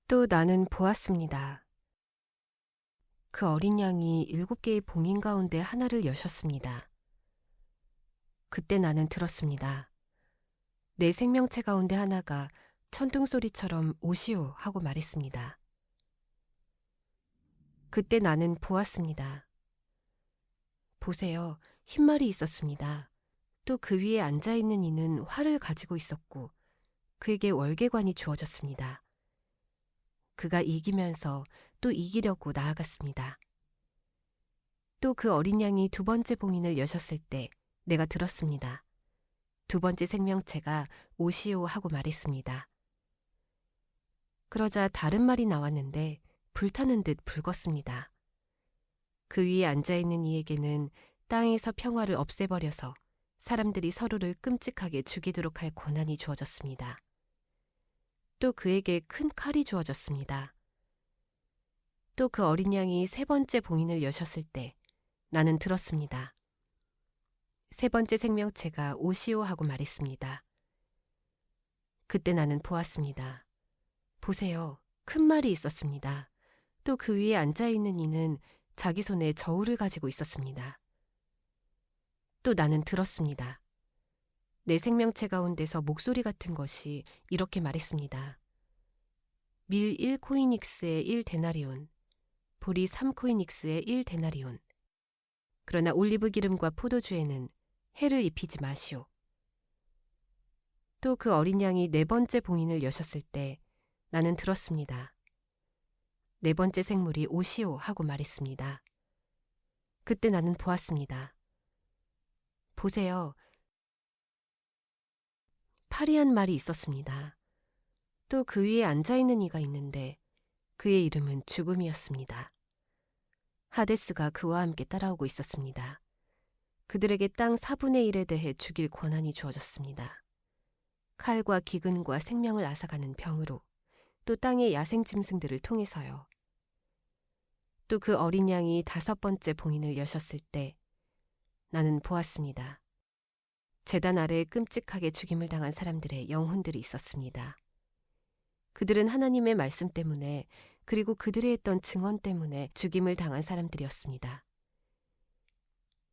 또 나는 보았습니다. 그 어린 양이 7개의 봉인 가운데 하나를 여셨습니다. 그때 나는 들었습니다. 내 생명체 가운데 하나가 천둥소리처럼 오시오 하고 말했습니다. 그때 나는 보았습니다. 보세요, 흰말이 있었습니다. 또 그 위에 앉아있는 이는 활을 가지고 있었고 그에게 월계관이 주어졌습니다. 그가 이기면서 또 이기려고 나아갔습니다. 또 그 어린 양이 2번째 봉인을 여셨을 때 내가 들었습니다. 2번째 생명체가 오시오 하고 말했습니다. 그러자 다른 말이 나왔는데 불타는 듯 붉었습니다. 그 위에 앉아있는 이에게는 땅에서 평화를 없애버려서 사람들이 서로를 끔찍하게 죽이도록 할 권한이 주어졌습니다. 또 그에게 큰 칼이 주어졌습니다. 또 그 어린 양이 3번째 봉인을 여셨을 때 나는 들었습니다. 3번째 생명체가 오시오 하고 말했습니다. 그때 나는 보았습니다. 보세요, 큰 말이 있었습니다. 또 그 위에 앉아있는 이는 자기 손에 저울을 가지고 있었습니다. 또 나는 들었습니다. 내 생명체 가운데서 목소리 같은 것이 이렇게 말했습니다. 밀 1코이닉스의 1데나리온, 보리 3코이닉스의 1데나리온. 그러나 올리브 기름과 포도주에는 해를 입히지 마시오. 또 그 어린 양이 4번째 봉인을 여셨을 때 나는 들었습니다. 4번째 생물이 오시오 하고 말했습니다. 그때 나는 보았습니다. 보세요. 파리한 말이 있었습니다. 또 그 위에 앉아있는 이가 있는데 그의 이름은 죽음이었습니다. 하데스가 그와 함께 따라오고 있었습니다. 그들에게 땅 4분의 1에 대해 죽일 권한이 주어졌습니다. 칼과 기근과 생명을 앗아가는 병으로, 또 땅의 야생 짐승들을 통해서요. 또 그 어린 양이 5번째 봉인을 여셨을 때 나는 보았습니다. 제단 아래에 끔찍하게 죽임을 당한 사람들의 영혼들이 있었습니다. 그들은 하나님의 말씀 때문에 그리고 그들이 했던 증언 때문에 죽임을 당한 사람들이었습니다.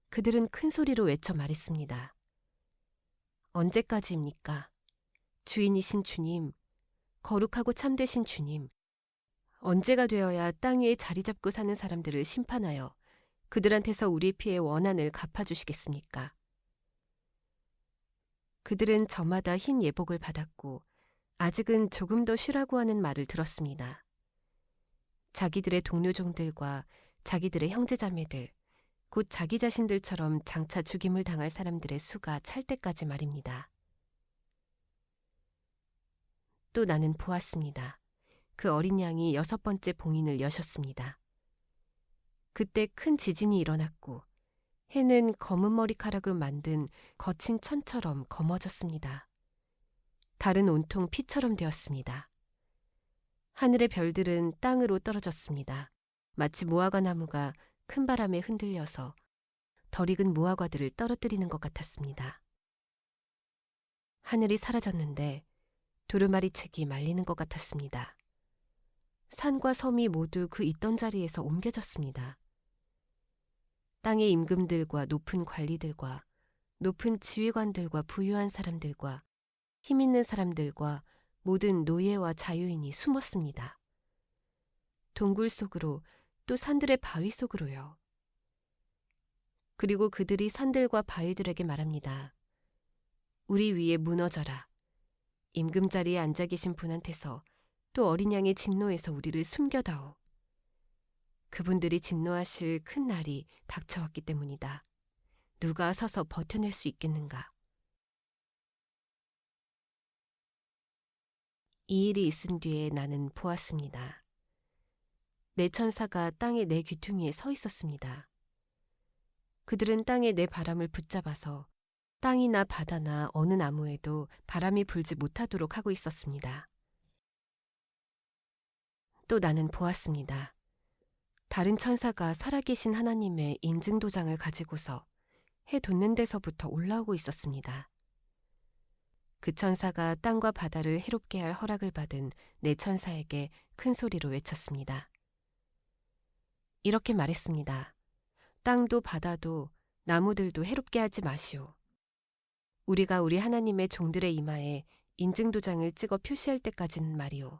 그들은 큰 소리로 외쳐 말했습니다. 언제까지입니까? 주인이신 주님, 거룩하고 참되신 주님, 언제가 되어야 땅 위에 자리 잡고 사는 사람들을 심판하여 그들한테서 우리 피의 원한을 갚아주시겠습니까? 그들은 저마다 흰 예복을 받았고 아직은 조금 더 쉬라고 하는 말을 들었습니다. 자기들의 동료종들과 자기들의 형제자매들, 곧 자기 자신들처럼 장차 죽임을 당할 사람들의 수가 찰 때까지 말입니다. 또 나는 보았습니다. 그 어린 양이 6번째 봉인을 여셨습니다. 그때 큰 지진이 일어났고 해는 검은 머리카락으로 만든 거친 천처럼 검어졌습니다. 달은 온통 피처럼 되었습니다. 하늘의 별들은 땅으로 떨어졌습니다. 마치 무화과 나무가 큰 바람에 흔들려서 덜 익은 무화과들을 떨어뜨리는 것 같았습니다. 하늘이 사라졌는데 두루마리책이 말리는 것 같았습니다. 산과 섬이 모두 그 있던 자리에서 옮겨졌습니다. 땅의 임금들과 높은 관리들과 높은 지휘관들과 부유한 사람들과 힘 있는 사람들과 모든 노예와 자유인이 숨었습니다. 동굴 속으로 또 산들의 바위 속으로요. 그리고 그들이 산들과 바위들에게 말합니다. 우리 위에 무너져라. 임금 자리에 앉아 계신 분한테서 또 어린 양의 진노에서 우리를 숨겨다오. 그분들이 진노하실 큰 날이 닥쳐왔기 때문이다. 누가 서서 버텨낼 수 있겠는가? 이 일이 있은 뒤에 나는 보았습니다. 네 천사가 땅의 네 귀퉁이에 서 있었습니다. 그들은 땅의 네 바람을 붙잡아서 땅이나 바다나 어느 나무에도 바람이 불지 못하도록 하고 있었습니다. 또 나는 보았습니다. 다른 천사가 살아계신 하나님의 인증도장을 가지고서 해 돋는 데서부터 올라오고 있었습니다. 그 천사가 땅과 바다를 해롭게 할 허락을 받은 내 천사에게 큰 소리로 외쳤습니다. 이렇게 말했습니다. 땅도 바다도 나무들도 해롭게 하지 마시오. 우리가 우리 하나님의 종들의 이마에 인증도장을 찍어 표시할 때까지는 말이오.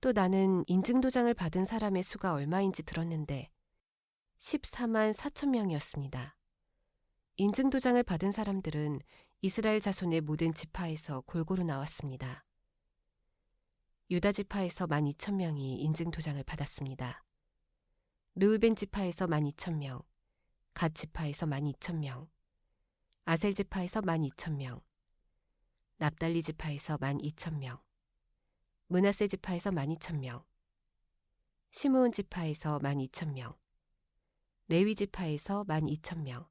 또 나는 인증도장을 받은 사람의 수가 얼마인지 들었는데 14만 4천 명이었습니다. 인증도장을 받은 사람들은 이스라엘 자손의 모든 지파에서 골고루 나왔습니다. 유다 지파에서 12,000명이 인증도장을 받았습니다. 르우벤 지파에서 12,000명, 갓 지파에서 12,000명, 아셀 지파에서 12,000명, 납달리 지파에서 12,000명, 므낫세 지파에서 12,000명, 시므온 지파에서 12,000명, 레위 지파에서 12,000명,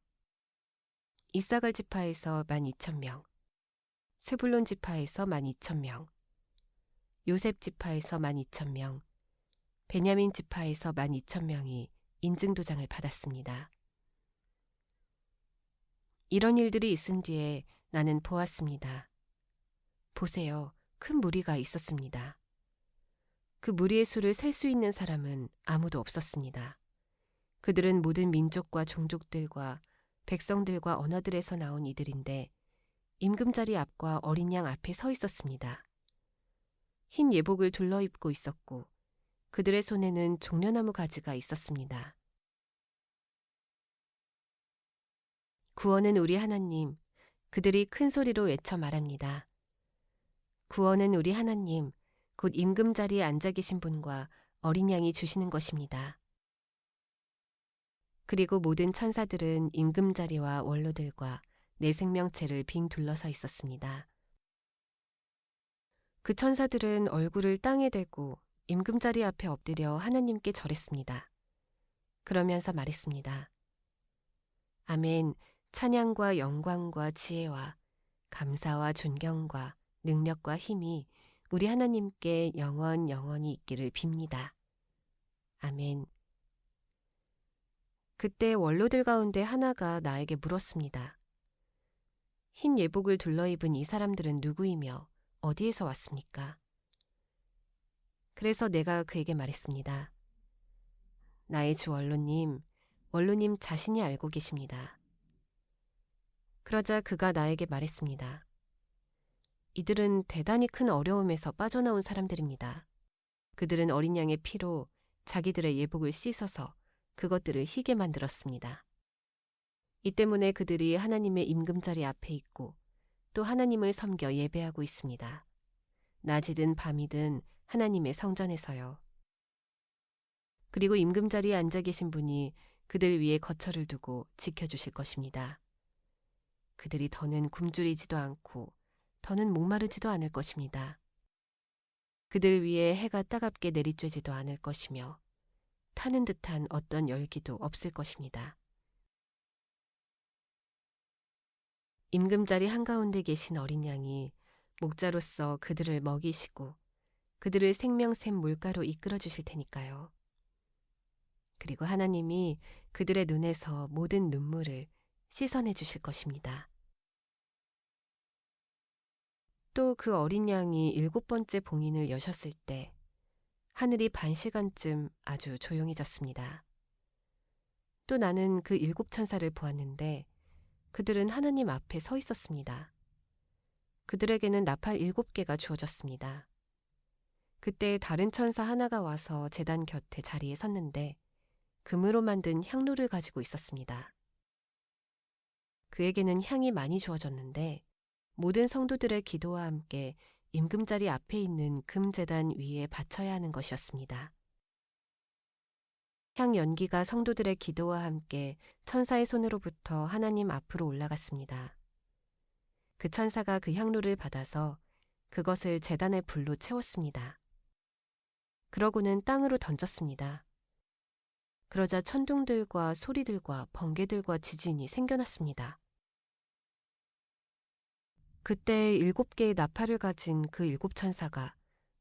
이사갈 지파에서 12,000명, 스불론 지파에서 12,000명, 요셉 지파에서 12,000명, 베냐민 지파에서 12,000명이 인증도장을 받았습니다. 이런 일들이 있은 뒤에 나는 보았습니다. 보세요. 큰 무리가 있었습니다. 그 무리의 수를 셀 수 있는 사람은 아무도 없었습니다. 그들은 모든 민족과 종족들과 백성들과 언어들에서 나온 이들인데 임금자리 앞과 어린 양 앞에 서 있었습니다. 흰 예복을 둘러입고 있었고 그들의 손에는 종려나무 가지가 있었습니다. 구원은 우리 하나님, 그들이 큰 소리로 외쳐 말합니다. 구원은 우리 하나님, 곧 임금자리에 앉아 계신 분과 어린 양이 주시는 것입니다. 그리고 모든 천사들은 임금자리와 원로들과 내 생명체를 빙 둘러서 있었습니다. 그 천사들은 얼굴을 땅에 대고 임금자리 앞에 엎드려 하나님께 절했습니다. 그러면서 말했습니다. 아멘, 찬양과 영광과 지혜와 감사와 존경과 능력과 힘이 우리 하나님께 영원히 있기를 빕니다. 아멘. 그때 원로들 가운데 하나가 나에게 물었습니다. 흰 예복을 둘러입은 이 사람들은 누구이며 어디에서 왔습니까? 그래서 내가 그에게 말했습니다. 나의 주 원로님 자신이 알고 계십니다. 그러자 그가 나에게 말했습니다. 이들은 대단히 큰 어려움에서 빠져나온 사람들입니다. 그들은 어린 양의 피로 자기들의 예복을 씻어서 그것들을 희게 만들었습니다. 이 때문에 그들이 하나님의 임금자리 앞에 있고 또 하나님을 섬겨 예배하고 있습니다. 낮이든 밤이든 하나님의 성전에서요. 그리고 임금자리에 앉아 계신 분이 그들 위에 거처를 두고 지켜주실 것입니다. 그들이 더는 굶주리지도 않고 더는 목마르지도 않을 것입니다. 그들 위에 해가 따갑게 내리쬐지도 않을 것이며 타는 듯한 어떤 열기도 없을 것입니다. 임금자리 한가운데 계신 어린 양이 목자로서 그들을 먹이시고 그들을 생명샘 물가로 이끌어 주실 테니까요. 그리고 하나님이 그들의 눈에서 모든 눈물을 씻어내 주실 것입니다. 또 그 어린 양이 7번째 봉인을 여셨을 때 하늘이 반 시간쯤 아주 조용해졌습니다. 또 나는 그 7천사를 보았는데 그들은 하나님 앞에 서 있었습니다. 그들에게는 나팔 7개가 주어졌습니다. 그때 다른 천사 하나가 와서 제단 곁에 자리에 섰는데 금으로 만든 향로를 가지고 있었습니다. 그에게는 향이 많이 주어졌는데 모든 성도들의 기도와 함께 임금자리 앞에 있는 금제단 위에 바쳐야 하는 것이었습니다. 향 연기가 성도들의 기도와 함께 천사의 손으로부터 하나님 앞으로 올라갔습니다. 그 천사가 그 향로를 받아서 그것을 제단의 불로 채웠습니다. 그러고는 땅으로 던졌습니다. 그러자 천둥들과 소리들과 번개들과 지진이 생겨났습니다. 그때 7개의 나팔을 가진 그 7천사가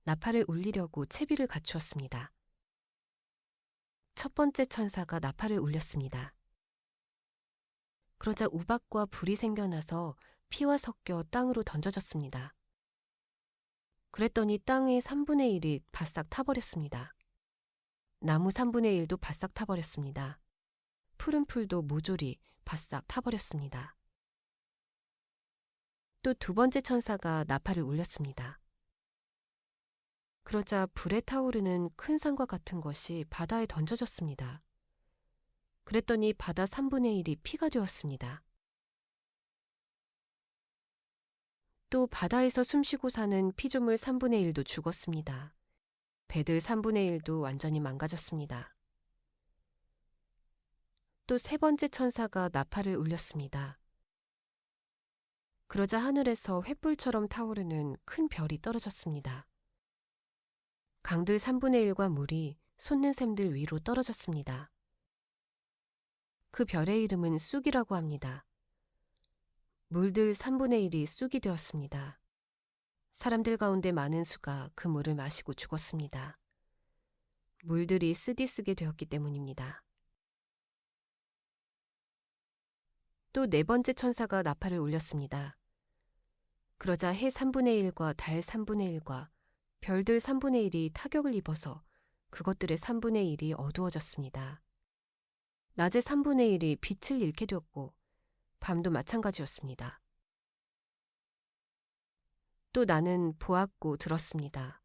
나팔을 울리려고 채비를 갖추었습니다. 첫 번째 천사가 나팔을 울렸습니다. 그러자 우박과 불이 생겨나서 피와 섞여 땅으로 던져졌습니다. 그랬더니 땅의 3분의 1이 바싹 타버렸습니다. 나무 3분의 1도 바싹 타버렸습니다. 푸른 풀도 모조리 바싹 타버렸습니다. 또 두 번째 천사가 나팔을 울렸습니다. 그러자 불에 타오르는 큰 산과 같은 것이 바다에 던져졌습니다. 그랬더니 바다 3분의 1이 피가 되었습니다. 또 바다에서 숨쉬고 사는 피조물 3분의 1도 죽었습니다. 배들 3분의 1도 완전히 망가졌습니다. 또 세 번째 천사가 나팔을 울렸습니다. 그러자 하늘에서 횃불처럼 타오르는 큰 별이 떨어졌습니다. 강들 3분의 1과 물이 솟는 샘들 위로 떨어졌습니다. 그 별의 이름은 쑥이라고 합니다. 물들 3분의 1이 쑥이 되었습니다. 사람들 가운데 많은 수가 그 물을 마시고 죽었습니다. 물들이 쓰디쓰게 되었기 때문입니다. 또 네 번째 천사가 나팔을 울렸습니다. 그러자 해 3분의 1과 달 3분의 1과 별들 3분의 1이 타격을 입어서 그것들의 3분의 1이 어두워졌습니다. 낮의 3분의 1이 빛을 잃게 되었고 밤도 마찬가지였습니다. 또 나는 보았고 들었습니다.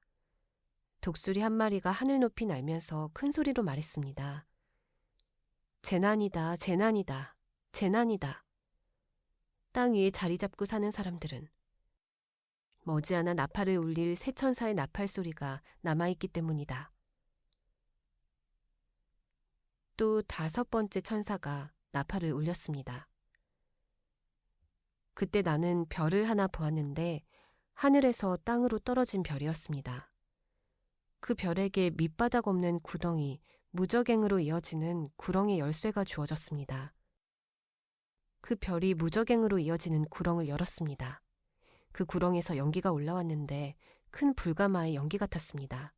독수리 한 마리가 하늘 높이 날면서 큰 소리로 말했습니다. 재난이다, 재난이다, 재난이다. 땅 위에 자리 잡고 사는 사람들은 머지않아 나팔을 울릴 새 천사의 나팔 소리가 남아있기 때문이다. 또 다섯 번째 천사가 나팔을 울렸습니다. 그때 나는 별을 하나 보았는데 하늘에서 땅으로 떨어진 별이었습니다. 그 별에게 밑바닥 없는 구덩이, 무저갱으로 이어지는 구렁의 열쇠가 주어졌습니다. 그 별이 무저갱으로 이어지는 구렁을 열었습니다. 그 구렁에서 연기가 올라왔는데 큰 불가마의 연기 같았습니다.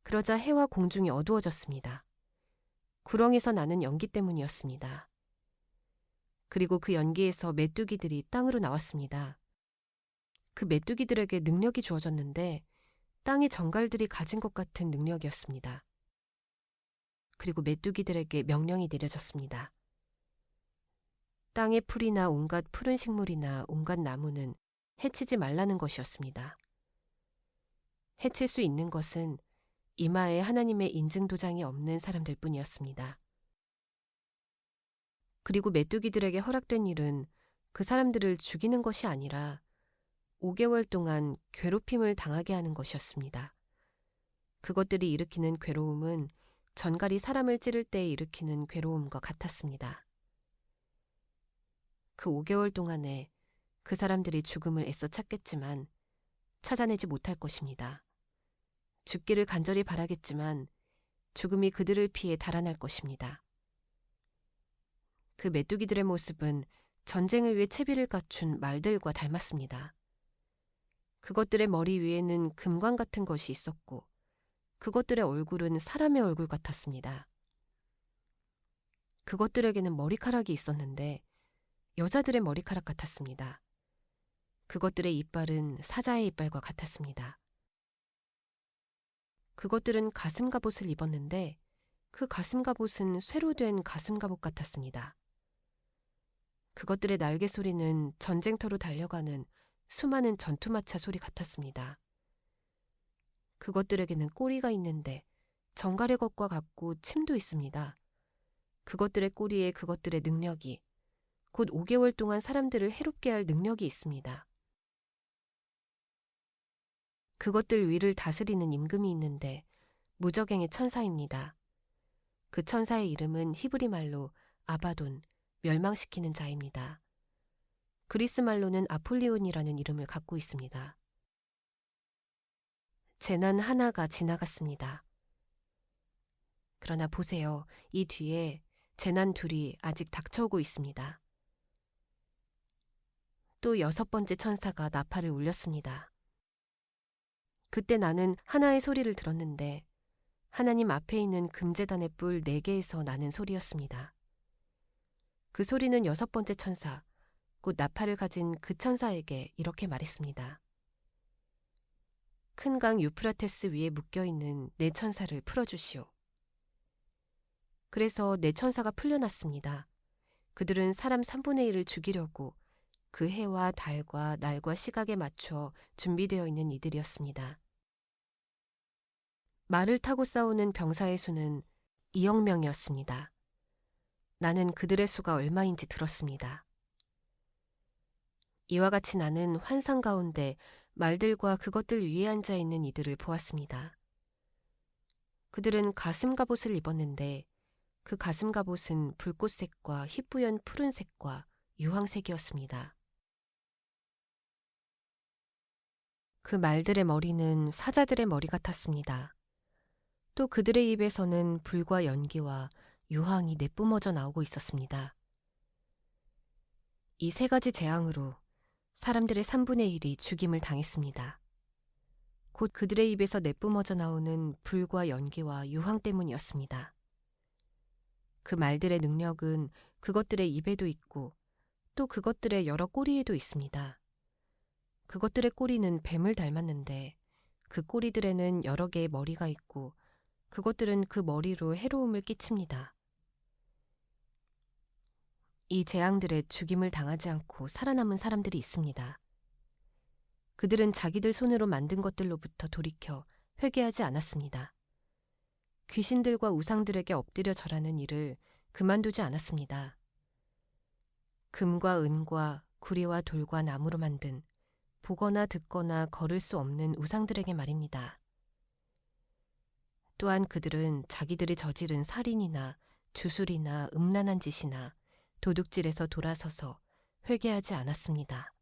그러자 해와 공중이 어두워졌습니다. 구렁에서 나는 연기 때문이었습니다. 그리고 그 연기에서 메뚜기들이 땅으로 나왔습니다. 그 메뚜기들에게 능력이 주어졌는데 땅의 정갈들이 가진 것 같은 능력이었습니다. 그리고 메뚜기들에게 명령이 내려졌습니다. 땅의 풀이나 온갖 푸른 식물이나 온갖 나무는 해치지 말라는 것이었습니다. 해칠 수 있는 것은 이마에 하나님의 인증도장이 없는 사람들 뿐이었습니다. 그리고 메뚜기들에게 허락된 일은 그 사람들을 죽이는 것이 아니라 5개월 동안 괴롭힘을 당하게 하는 것이었습니다. 그것들이 일으키는 괴로움은 전갈이 사람을 찌를 때 일으키는 괴로움과 같았습니다. 그 5개월 동안에 그 사람들이 죽음을 애써 찾겠지만 찾아내지 못할 것입니다. 죽기를 간절히 바라겠지만 죽음이 그들을 피해 달아날 것입니다. 그 메뚜기들의 모습은 전쟁을 위해 채비를 갖춘 말들과 닮았습니다. 그것들의 머리 위에는 금관 같은 것이 있었고 그것들의 얼굴은 사람의 얼굴 같았습니다. 그것들에게는 머리카락이 있었는데 여자들의 머리카락 같았습니다. 그것들의 이빨은 사자의 이빨과 같았습니다. 그것들은 가슴 갑옷을 입었는데 그 가슴 갑옷은 쇠로 된 가슴 갑옷 같았습니다. 그것들의 날개 소리는 전쟁터로 달려가는 수많은 전투마차 소리 같았습니다. 그것들에게는 꼬리가 있는데 정갈의 것과 같고 침도 있습니다. 그것들의 꼬리에 그것들의 능력이 곧 5개월 동안 사람들을 해롭게 할 능력이 있습니다. 그것들 위를 다스리는 임금이 있는데 무저갱의 천사입니다. 그 천사의 이름은 히브리 말로 아바돈, 멸망시키는 자입니다. 그리스 말로는 아폴리온이라는 이름을 갖고 있습니다. 재난 하나가 지나갔습니다. 그러나 보세요. 이 뒤에 재난 둘이 아직 닥쳐오고 있습니다. 또 여섯 번째 천사가 나팔을 울렸습니다. 그때 나는 하나의 소리를 들었는데 하나님 앞에 있는 금제단의 뿔 4개에서 나는 소리였습니다. 그 소리는 여섯 번째 천사, 꽃 나팔을 가진 그 천사에게 이렇게 말했습니다. 큰 강 유프라테스 위에 묶여있는 내 천사를 풀어주시오. 그래서 내 천사가 풀려났습니다. 그들은 사람 3분의 1을 죽이려고 그 해와 달과 날과 시각에 맞춰 준비되어 있는 이들이었습니다. 말을 타고 싸우는 병사의 수는 2억 명이었습니다. 나는 그들의 수가 얼마인지 들었습니다. 이와 같이 나는 환상 가운데 말들과 그것들 위에 앉아 있는 이들을 보았습니다. 그들은 가슴 갑옷을 입었는데 그 가슴 갑옷은 불꽃색과 희뿌연 푸른색과 유황색이었습니다. 그 말들의 머리는 사자들의 머리 같았습니다. 또 그들의 입에서는 불과 연기와 유황이 내뿜어져 나오고 있었습니다. 이 세 가지 재앙으로 사람들의 3분의 1이 죽임을 당했습니다. 곧 그들의 입에서 내뿜어져 나오는 불과 연기와 유황 때문이었습니다. 그 말들의 능력은 그것들의 입에도 있고 또 그것들의 여러 꼬리에도 있습니다. 그것들의 꼬리는 뱀을 닮았는데 그 꼬리들에는 여러 개의 머리가 있고 그것들은 그 머리로 해로움을 끼칩니다. 이 재앙들에 죽임을 당하지 않고 살아남은 사람들이 있습니다. 그들은 자기들 손으로 만든 것들로부터 돌이켜 회개하지 않았습니다. 귀신들과 우상들에게 엎드려 절하는 일을 그만두지 않았습니다. 금과 은과 구리와 돌과 나무로 만든 보거나 듣거나 걸을 수 없는 우상들에게 말입니다. 또한 그들은 자기들이 저지른 살인이나 주술이나 음란한 짓이나 도둑질에서 돌아서서 회개하지 않았습니다.